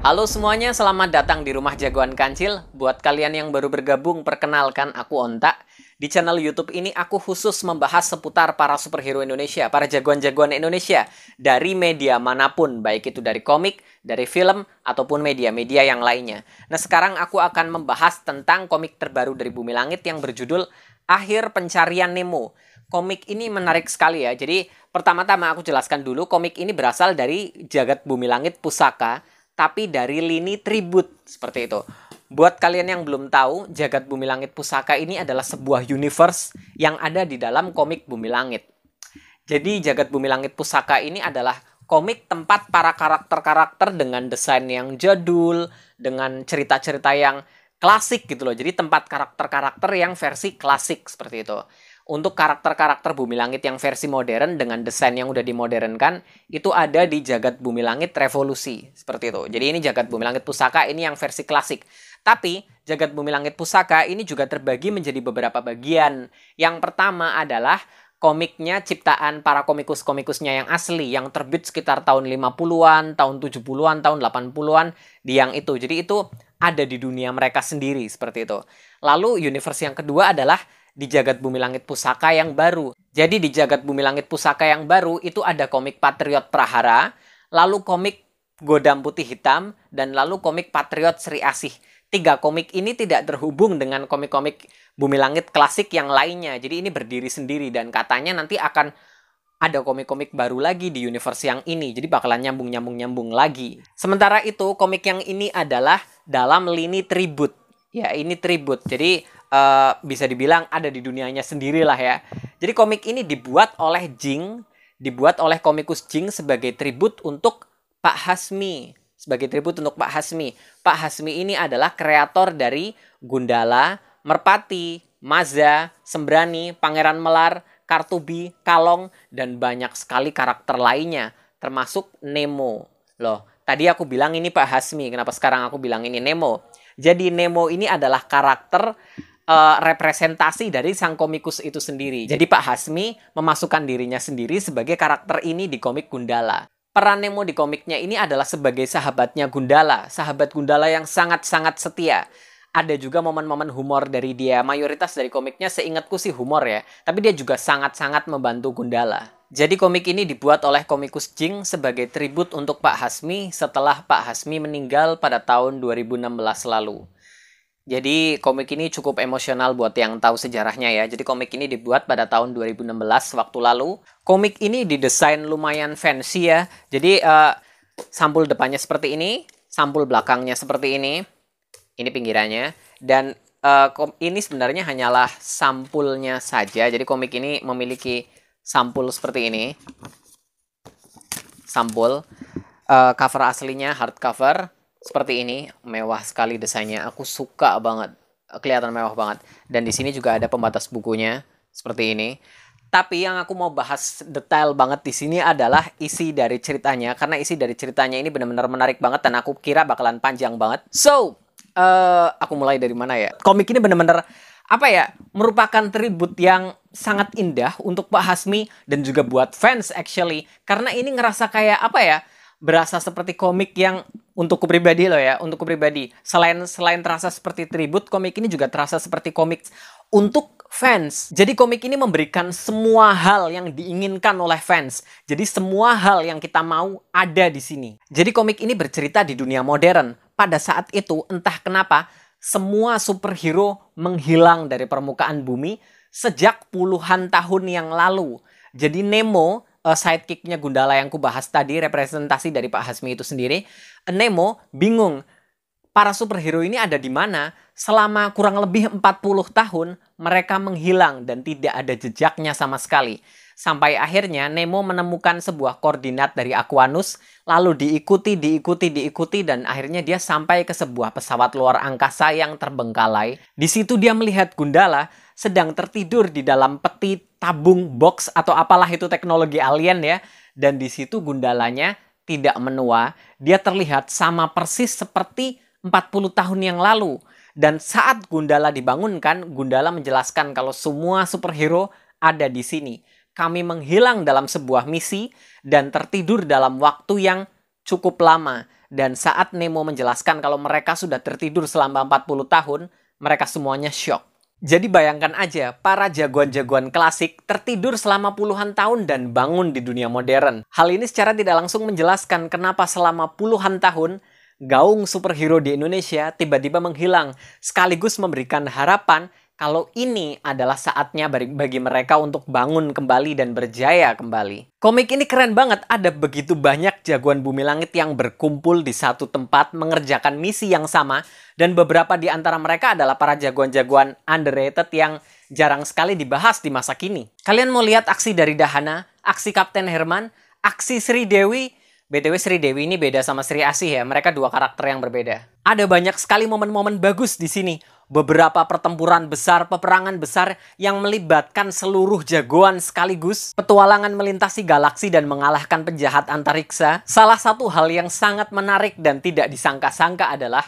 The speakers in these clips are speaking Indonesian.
Halo semuanya, selamat datang di Rumah Jagoan Kancil. Buat kalian yang baru bergabung, perkenalkan aku Onta. Di channel YouTube ini aku khusus membahas seputar para superhero Indonesia, para jagoan-jagoan Indonesia dari media manapun, baik itu dari komik, dari film, ataupun media-media yang lainnya. Nah, sekarang aku akan membahas tentang komik terbaru dari Bumi Langit yang berjudul Akhir Pencarian Nemo. Komik ini menarik sekali ya. Jadi, pertama-tama aku jelaskan dulu, komik ini berasal dari Jagat Bumi Langit Pusaka, tapi dari lini tribute, seperti itu. Buat kalian yang belum tahu, Jagat Bumi Langit Pusaka ini adalah sebuah universe yang ada di dalam komik Bumi Langit. Jadi Jagat Bumi Langit Pusaka ini adalah komik tempat para karakter-karakter dengan desain yang jadul, dengan cerita-cerita yang klasik gitu loh. Jadi tempat karakter-karakter yang versi klasik seperti itu. Untuk karakter-karakter Bumi Langit yang versi modern dengan desain yang udah dimodernkan, itu ada di Jagat Bumi Langit Revolusi, seperti itu. Jadi ini Jagat Bumi Langit Pusaka ini yang versi klasik. Tapi Jagat Bumi Langit Pusaka ini juga terbagi menjadi beberapa bagian. Yang pertama adalah komiknya ciptaan para komikus-komikusnya yang asli, yang terbit sekitar tahun 50-an, tahun 70-an, tahun 80-an, di yang itu. Jadi itu ada di dunia mereka sendiri, seperti itu. Lalu universe yang kedua adalah di Jagat Bumi Langit Pusaka yang baru. Jadi di Jagat Bumi Langit Pusaka yang baru itu ada komik Patriot Prahara, lalu komik Godam Putih Hitam, dan lalu komik Patriot Sri Asih. 3 komik ini tidak terhubung dengan komik-komik Bumi Langit klasik yang lainnya. Jadi ini berdiri sendiri dan katanya nanti akan ada komik-komik baru lagi di universe yang ini. Jadi bakalan nyambung lagi. Sementara itu komik yang ini adalah dalam lini tribute. Ya ini tribute. Jadi bisa dibilang ada di dunianya sendiri lah ya. Jadi komik ini dibuat oleh Jing, dibuat oleh komikus Jing sebagai tribut untuk Pak Hasmi. Sebagai tribut untuk Pak Hasmi. Pak Hasmi ini adalah kreator dari Gundala, Merpati, Maza, Sembrani, Pangeran Melar, Kartubi, Kalong, dan banyak sekali karakter lainnya. Termasuk Nemo. Loh, tadi aku bilang ini Pak Hasmi. Kenapa sekarang aku bilang ini Nemo? Jadi Nemo ini adalah karakter representasi dari sang komikus itu sendiri. Jadi Pak Hasmi memasukkan dirinya sendiri sebagai karakter ini di komik Gundala. Peran Nemo di komiknya ini adalah sebagai sahabatnya Gundala, sahabat Gundala yang sangat-sangat setia. Ada juga momen-momen humor dari dia. Mayoritas dari komiknya seingatku sih humor ya, tapi dia juga sangat-sangat membantu Gundala. Jadi komik ini dibuat oleh komikus Jing sebagai tribut untuk Pak Hasmi setelah Pak Hasmi meninggal pada tahun 2016 lalu. Jadi komik ini cukup emosional buat yang tahu sejarahnya ya. Jadi komik ini dibuat pada tahun 2016 waktu lalu. Komik ini didesain lumayan fancy ya. Jadi sampul depannya seperti ini, sampul belakangnya seperti ini. Ini pinggirannya. Dan ini sebenarnya hanyalah sampulnya saja. Jadi komik ini memiliki sampul seperti ini. Sampul. Cover aslinya hardcover. Seperti ini, mewah sekali desainnya. Aku suka banget. Kelihatan mewah banget. Dan di sini juga ada pembatas bukunya seperti ini. Tapi yang aku mau bahas detail banget di sini adalah isi dari ceritanya, karena isi dari ceritanya ini benar-benar menarik banget dan aku kira bakalan panjang banget. So, aku mulai dari mana ya? Komik ini benar-benar merupakan tribut yang sangat indah untuk Pak Hasmi dan juga buat fans actually. Karena ini ngerasa kayak berasa seperti komik yang untukku pribadi loh ya, untukku pribadi. Selain terasa seperti tribut, komik ini juga terasa seperti komik untuk fans. Jadi komik ini memberikan semua hal yang diinginkan oleh fans. Jadi semua hal yang kita mau ada di sini. Jadi komik ini bercerita di dunia modern. Pada saat itu, entah kenapa, semua superhero menghilang dari permukaan bumi sejak puluhan tahun yang lalu. Jadi Nemo, sidekicknya Gundala yang kubahas tadi, representasi dari Pak Hasmi itu sendiri, Nemo bingung para superhero ini ada di mana. Selama kurang lebih 40 tahun mereka menghilang dan tidak ada jejaknya sama sekali. Sampai akhirnya Nemo menemukan sebuah koordinat dari Aquanus, lalu diikuti dan akhirnya dia sampai ke sebuah pesawat luar angkasa yang terbengkalai. Di situ dia melihat Gundala sedang tertidur di dalam peti tabung box atau apalah itu teknologi alien ya. Dan di situ Gundalanya tidak menua, dia terlihat sama persis seperti 40 tahun yang lalu. Dan saat Gundala dibangunkan, Gundala menjelaskan kalau semua superhero ada di sini. Kami menghilang dalam sebuah misi dan tertidur dalam waktu yang cukup lama. Dan saat Nemo menjelaskan kalau mereka sudah tertidur selama 40 tahun, mereka semuanya syok. Jadi bayangkan aja, para jagoan-jagoan klasik tertidur selama puluhan tahun dan bangun di dunia modern. Hal ini secara tidak langsung menjelaskan kenapa selama puluhan tahun, gaung superhero di Indonesia tiba-tiba menghilang, sekaligus memberikan harapan kalau ini adalah saatnya bagi mereka untuk bangun kembali dan berjaya kembali. Komik ini keren banget, ada begitu banyak jagoan bumi langit yang berkumpul di satu tempat mengerjakan misi yang sama, dan beberapa di antara mereka adalah para jagoan-jagoan underrated yang jarang sekali dibahas di masa kini. Kalian mau lihat aksi dari Dahana, aksi Kapten Herman, aksi Sri Dewi? BTW Sri Dewi ini beda sama Sri Asih ya, mereka dua karakter yang berbeda. Ada banyak sekali momen-momen bagus di sini. Beberapa pertempuran besar, peperangan besar yang melibatkan seluruh jagoan sekaligus, petualangan melintasi galaksi dan mengalahkan penjahat antariksa. Salah satu hal yang sangat menarik dan tidak disangka-sangka adalah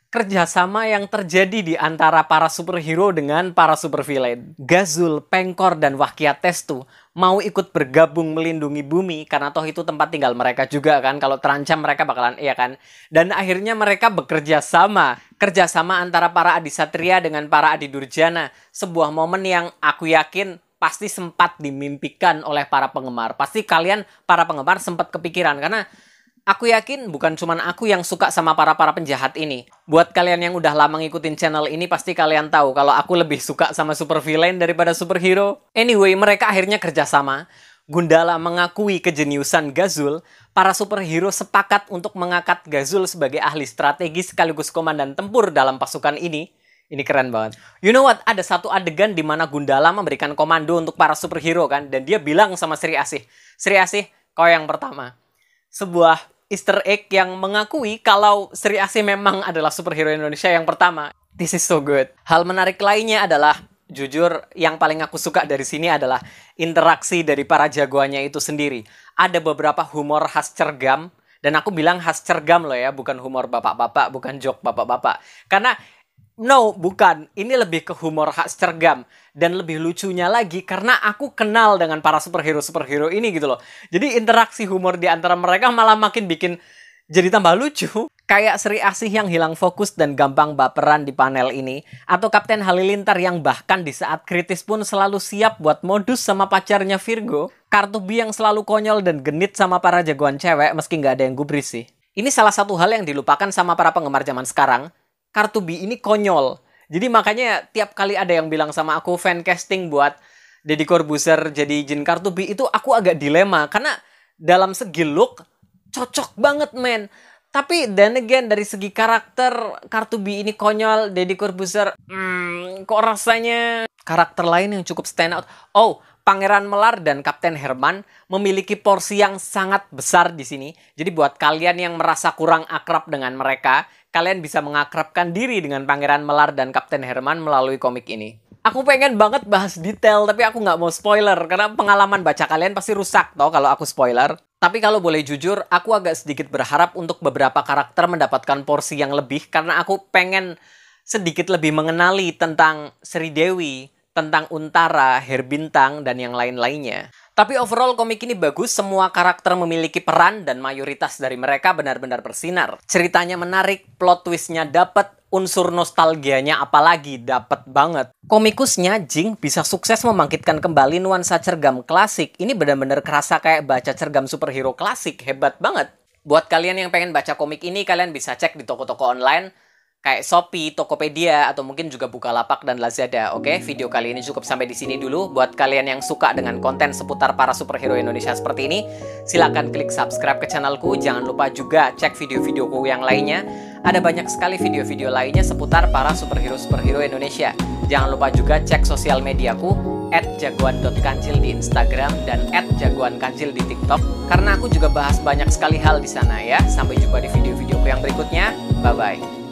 kerjasama yang terjadi di antara para superhero dengan para supervillain. Gazul, Pengkor, dan Wakia Testu mau ikut bergabung melindungi bumi karena toh itu tempat tinggal mereka juga kan. Kalau terancam mereka bakalan iya kan. Dan akhirnya mereka bekerja sama. Kerjasama antara para Adisatria dengan para Adi Durjana. Sebuah momen yang aku yakin pasti sempat dimimpikan oleh para penggemar. Pasti kalian para penggemar sempat kepikiran karena aku yakin bukan cuma aku yang suka sama para penjahat ini. Buat kalian yang udah lama ngikutin channel ini, pasti kalian tahu kalau aku lebih suka sama supervillain daripada superhero. Anyway, mereka akhirnya kerjasama. Gundala mengakui kejeniusan Gazul. Para superhero sepakat untuk mengangkat Gazul sebagai ahli strategi sekaligus komandan tempur dalam pasukan ini. Ini keren banget. You know what? Ada satu adegan di mana Gundala memberikan komando untuk para superhero kan. Dan dia bilang sama Sri Asih, Sri Asih, kau yang pertama. Sebuah Easter egg yang mengakui kalau Sri Asih memang adalah superhero Indonesia yang pertama. This is so good. Hal menarik lainnya adalah, jujur yang paling aku suka dari sini adalah interaksi dari para jagoannya itu sendiri. Ada beberapa humor khas Cergam, dan aku bilang khas Cergam loh ya, bukan humor bapak-bapak, bukan joke bapak-bapak. Karena no, bukan. Ini lebih ke humor khas Cergam. Dan lebih lucunya lagi, karena aku kenal dengan para superhero-superhero ini gitu loh. Jadi interaksi humor di antara mereka malah makin bikin jadi tambah lucu. Kayak Sri Asih yang hilang fokus dan gampang baperan di panel ini. Atau Kapten Halilintar yang bahkan di saat kritis pun selalu siap buat modus sama pacarnya Virgo. Cartoby yang selalu konyol dan genit sama para jagoan cewek meski nggak ada yang gubris sih. Ini salah satu hal yang dilupakan sama para penggemar zaman sekarang. Cartoby ini konyol. Jadi makanya tiap kali ada yang bilang sama aku fan casting buat Deddy Corbuzier jadi Jin Cartoby, itu aku agak dilema. Karena dalam segi look, cocok banget men. Tapi then again dari segi karakter, Cartoby ini konyol, Deddy Corbuzier, kok rasanya karakter lain yang cukup stand out. Oh, Pangeran Melar dan Kapten Herman memiliki porsi yang sangat besar di sini. Jadi buat kalian yang merasa kurang akrab dengan mereka, kalian bisa mengakrabkan diri dengan Pangeran Melar dan Kapten Herman melalui komik ini. Aku pengen banget bahas detail, tapi aku nggak mau spoiler. Karena pengalaman baca kalian pasti rusak toh kalau aku spoiler. Tapi kalau boleh jujur, aku agak sedikit berharap untuk beberapa karakter mendapatkan porsi yang lebih. Karena aku pengen sedikit lebih mengenali tentang Sri Dewi, tentang Untara, Herbintang, dan yang lain-lainnya. Tapi overall komik ini bagus, semua karakter memiliki peran dan mayoritas dari mereka benar-benar bersinar. Ceritanya menarik, plot twistnya dapet, unsur nostalgianya apalagi dapet banget. Komikusnya, Jing, bisa sukses membangkitkan kembali nuansa Cergam klasik. Ini benar-benar kerasa kayak baca Cergam superhero klasik, hebat banget. Buat kalian yang pengen baca komik ini, kalian bisa cek di toko-toko online, kayak Shopee, Tokopedia, atau mungkin juga Bukalapak dan Lazada. Oke, video kali ini cukup sampai di sini dulu. Buat kalian yang suka dengan konten seputar para superhero Indonesia seperti ini, silakan klik subscribe ke channelku. Jangan lupa juga cek video-videoku yang lainnya. Ada banyak sekali video-video lainnya seputar para superhero-superhero Indonesia. Jangan lupa juga cek sosial mediaku, @jagoan.kancil di Instagram dan @jagoankancil di TikTok. Karena aku juga bahas banyak sekali hal di sana ya. Sampai jumpa di video-videoku yang berikutnya. Bye-bye.